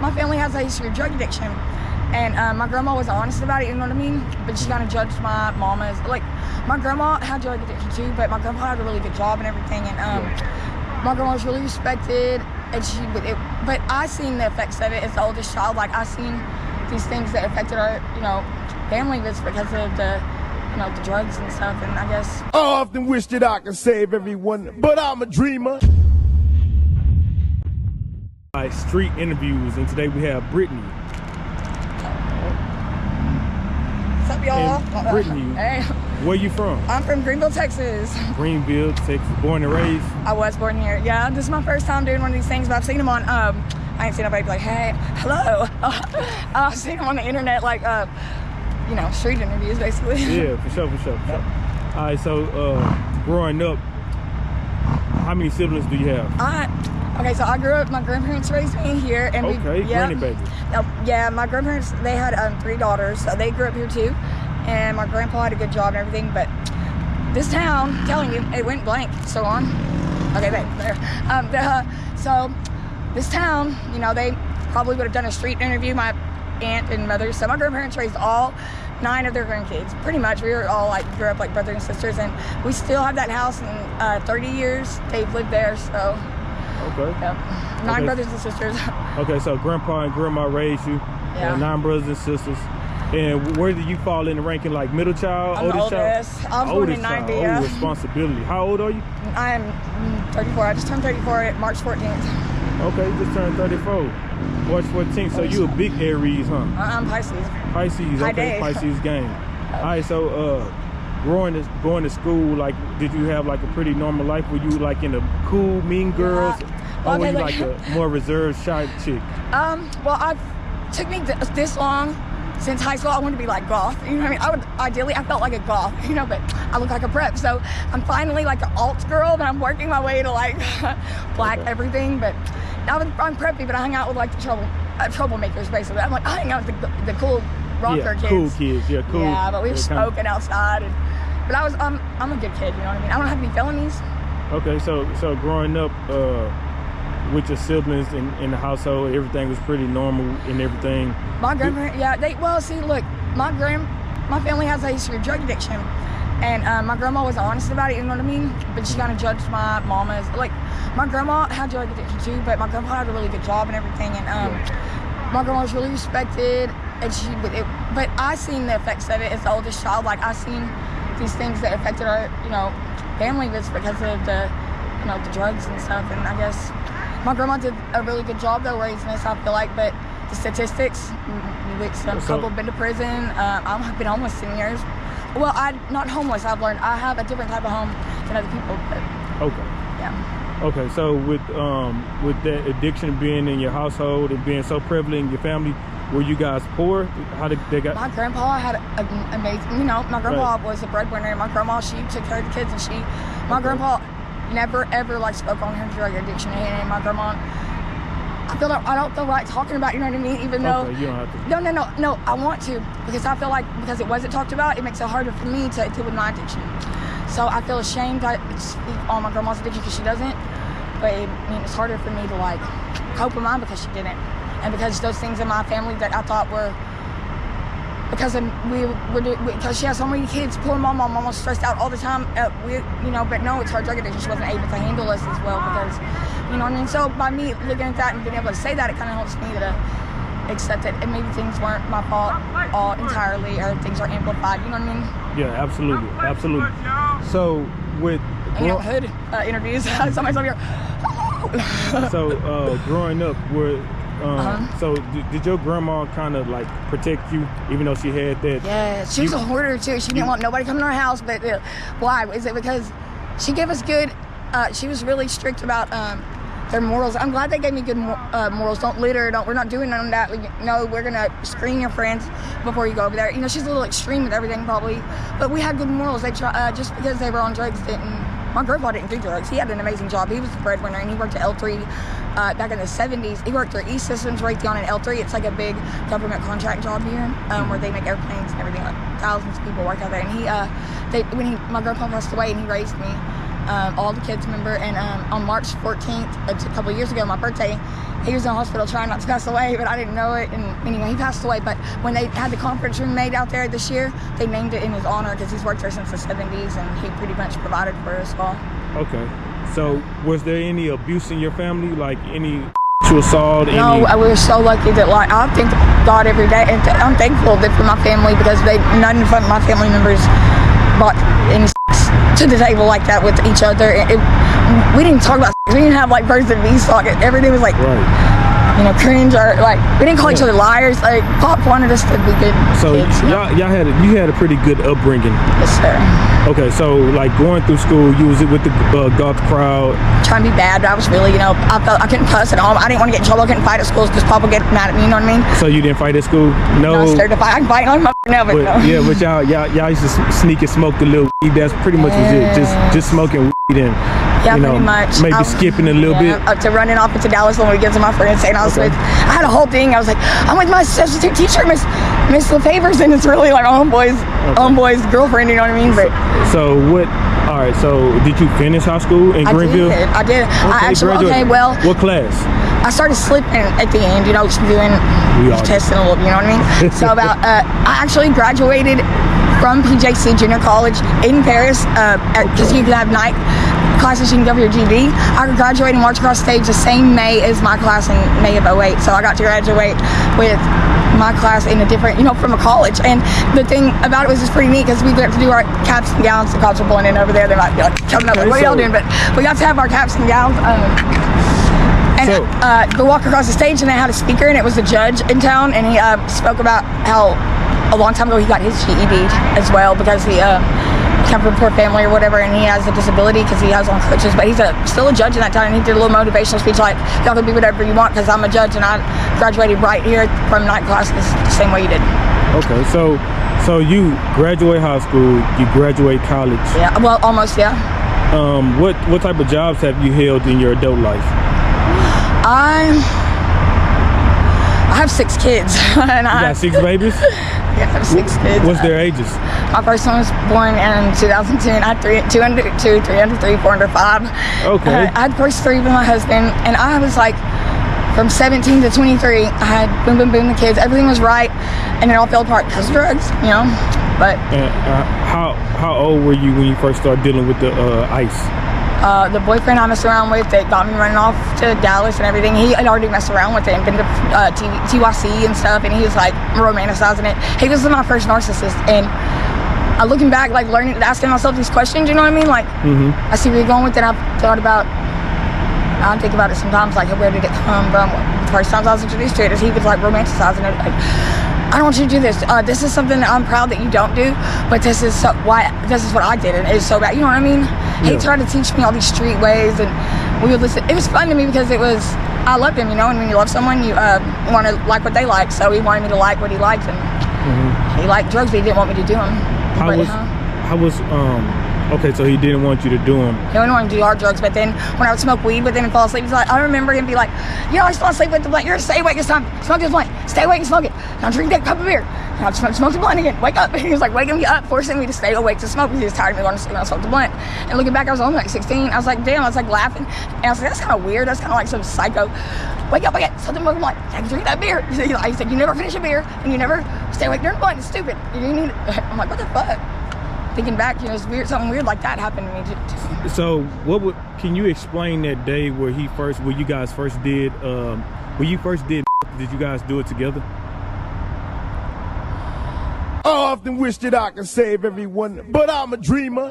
my family has a history of drug addiction, and my grandma was honest about it, you know what I mean? But she kind of judged my mama's, like, my grandma had drug addiction too, but my grandpa had a really good job and everything, and my grandma was really respected, and but I seen the effects of it as the oldest child. Like, I seen these things that affected our, family was because of the drugs and stuff, and I guess. I often wish that I could save everyone, but I'm a dreamer. Street interviews, and today we have Brittany. What's up, y'all? Brittany, hey. Where you from? I'm from Greenville, Texas. Greenville, Texas. Born and raised? I was born here. Yeah, this is my first time doing one of these things, but I've seen them on, I ain't seen nobody be like, hey, hello. I've seen them on the internet, like, street interviews, basically. Yeah, for sure. All right, so growing up, how many siblings do you have? Okay, so I grew up, my grandparents raised me here. And granny baby. Yeah, my grandparents, they had 3 daughters, so they grew up here too. And my grandpa had a good job and everything, but this town, I'm telling you, it went blank. So on. Okay, there. So this town, they probably would have done a street interview, my aunt and mother. So my grandparents raised all 9 of their grandkids. Pretty much, we were all grew up like brothers and sisters, and we still have that house in 30 years. They've lived there, so. Okay. Yep. 9 brothers and sisters. Okay, so grandpa and grandma raised you. Yeah. 9 brothers and sisters. And where did you fall in the ranking? Like middle child, oldest child? I was born in 90. Oh, responsibility. How old are you? I am 34. I just turned 34 at March 14th. Okay, you just turned 34. March 14th. So you a big Aries, huh? I'm Pisces. Pisces. Okay, Pisces gang. All right, so going to school, like, did you have like a pretty normal life? Were you like in the cool, mean girls? Well, or were you like a more reserved, shy chick? Well, took me this long since high school. I wanted to be like goth, you know what I mean? I felt like a goth, but I look like a prep. So I'm finally like an alt girl, but I'm working my way to like black everything. But I'm preppy, but I hang out with like the troublemakers basically. I'm like, I hang out with the cool rocker kids. Cool kids, yeah, cool. Yeah, but we were smoking outside. But I'm a good kid, you know what I mean? I don't have any felonies. Okay, so growing up with your siblings in the household, everything was pretty normal and everything. My grandparents, look, my family has a history of drug addiction, and my grandma was honest about it, you know what I mean? But she kind of judged my mama's, like, my grandma had drug addiction too, but my grandpa had a really good job and everything, and my grandma was really respected, and but I seen the effects of it as the oldest child. Like, I seen these things that affected our, family was because of the drugs and stuff, and I guess my grandma did a really good job though raising us, I feel like, but the statistics, some couple been to prison. I've been homeless 10 years. Well, not homeless, I've learned I have a different type of home than other people, but. Okay. Yeah. Okay, so with that addiction being in your household and being so prevalent in your family, were you guys poor? How did they got? My grandpa had an amazing, my grandpa was a breadwinner, and my grandma, she took care of the kids, and my grandpa never ever like spoke on her drug addiction, and my grandma, I don't feel right talking about, you know what I mean? Even though, you don't have to. No, I want to, because I feel like because it wasn't talked about, it makes it harder for me to deal with my addiction. So I feel ashamed to speak on my grandma's addiction because she doesn't, but it's harder for me to like cope with mine because she didn't. And because those things in my family that I thought were, because she has so many kids, poor mom was stressed out all the time. But no, it's her drug addiction. She wasn't able to handle us as well because, you know what I mean? So by me looking at that and being able to say that, it kind of helps me to accept it. And maybe things weren't my fault all entirely, or things are amplified. You know what I mean? Yeah, absolutely. So with hood interviews, somebody's over here. So growing up, so did your grandma kind of like protect you, even though she had that? Yeah, she was a hoarder too. She didn't want nobody coming to our house. But why? Is it because she gave us good? She was really strict about their morals. I'm glad they gave me good morals. Don't litter. We're not doing none of that. We're gonna screen your friends before you go over there. She's a little extreme with everything probably, but we had good morals. They just because they were on drugs didn't. My grandpa didn't do drugs. He had an amazing job. He was the breadwinner, and he worked at L3 back in the 70s. He worked for E-Systems Raytheon at L3. It's like a big government contract job here where they make airplanes and everything. Like thousands of people work out there. And my grandpa passed away, and he raised me. all the kids remember. And on March 14th, it's a couple years ago, my birthday, he was in the hospital trying not to pass away, but I didn't know it. And anyway, he passed away. But when they had the conference room made out there this year, they named it in his honor because he's worked there since the 70s, and he pretty much provided for us all. Okay. So was there any abuse in your family, like any sexual assault? No, we were so lucky that, like, I thank God every day, and I'm thankful that for my family, because none of my family members brought any to the table like that with each other. We didn't talk about we didn't have like birds and bees talk. Everything was like, you know, cringe, or like we didn't call each other liars. Like Pop wanted us to be good kids. So you had a pretty good upbringing. Yes, sir. Okay, so like going through school, you was with the goth crowd. Trying to be bad, but I was really, you know, I felt I couldn't cuss at home. I didn't want to get in trouble. I couldn't fight at schools because Pop would get mad at me. You know what I mean? So you didn't fight at school? No. I was scared to fight. I can fight on my now, but no. Yeah, but y'all used to sneak and smoke the little weed. That's pretty much was it. Just smoking weed and you know, pretty much. Maybe skipping a little bit. Up to running off into Dallas on weekends with my friends, saying I was with. I had a whole thing. I was like, I'm with my substitute teacher, Miss LaFavors, and it's really like homeboy's girlfriend. You know what I mean? But so what? All right. So did you finish high school in Greenville? I did. Okay, well. What class? I started slipping at the end, you know, just doing testing a little, you know what I mean? So I actually graduated from PJC Junior College in Paris, because you can have night classes, you can go for your GD. I graduated and marched across stage the same May as my class in May of 08. So I got to graduate with my class in a different, you know, from a college. And the thing about it was just pretty neat because we got to do our caps and gowns. The cops were pulling in over there. They might be like coming up, what are y'all doing? But we got to have our caps and gowns. And we walked across the stage, and they had a speaker, and it was the judge in town, and he spoke about how a long time ago he got his GED as well because he come from a poor family or whatever, and he has a disability because he has on crutches, but he's still a judge in that town, and he did a little motivational speech like, y'all can be whatever you want because I'm a judge, and I graduated right here from night classes the same way you did. Okay, so you graduate high school, you graduate college. Yeah, well, almost, yeah. What type of jobs have you held in your adult life? I have 6 kids. And you got 6 babies? Yeah, I have 6 kids. What's their ages? My first one was born in 2010. I had 2 under 2, 3 under 3, 4 under 5. Okay. I had the first 3 with my husband, and I was like, from 17 to 23, I had boom, boom, boom, the kids. Everything was right, and it all fell apart because of drugs, you know. But how old were you when you first started dealing with the ice? The boyfriend I messed around with that got me running off to Dallas and everything, he had already messed around with it and been to TYC and stuff, and he was like romanticizing it. He was my first narcissist, and looking back, like learning, asking myself these questions, you know what I mean? Like, I see where you're going with it. I think about it sometimes, like, where did it come from? The first times I was introduced to it, is he was like romanticizing it, like, I don't want you to do this. This is something that I'm proud that you don't do, but this is what I did, and it's so bad. You know what I mean? Yeah. He tried to teach me all these street ways, and we would listen. It was fun to me because I loved him, you know. And when you love someone, you want to like what they like. So he wanted me to like what he liked, and he liked drugs, but he didn't want me to do them. Okay, so he didn't want you to do them. He didn't want me to do hard drugs, but then when I would smoke weed with him and fall asleep, he's like, I remember him be like, you know, I fall asleep with the blunt. You're stay awake this time. Smoke this blunt. Stay awake and smoke it. Now drink that cup of beer. Now smoke the blunt again. Wake up. And he was like waking me up, forcing me to stay awake to smoke because he was tired of me going to sleep when I smoked the blunt. And looking back, I was only like 16. I was like, damn. I was like laughing, and I was like, that's kind of weird. That's kind of like some psycho. Wake up, something more like, I can drink that beer. He said, you never finish a beer and you never stay awake during the blunt. It's stupid. You need it. I'm like, what the fuck? Thinking back, you know, it's weird. Something weird like that happened to me. So, can you explain that day where you guys first did? When you first did you guys do it together? I often wish that I could save everyone, but I'm a dreamer.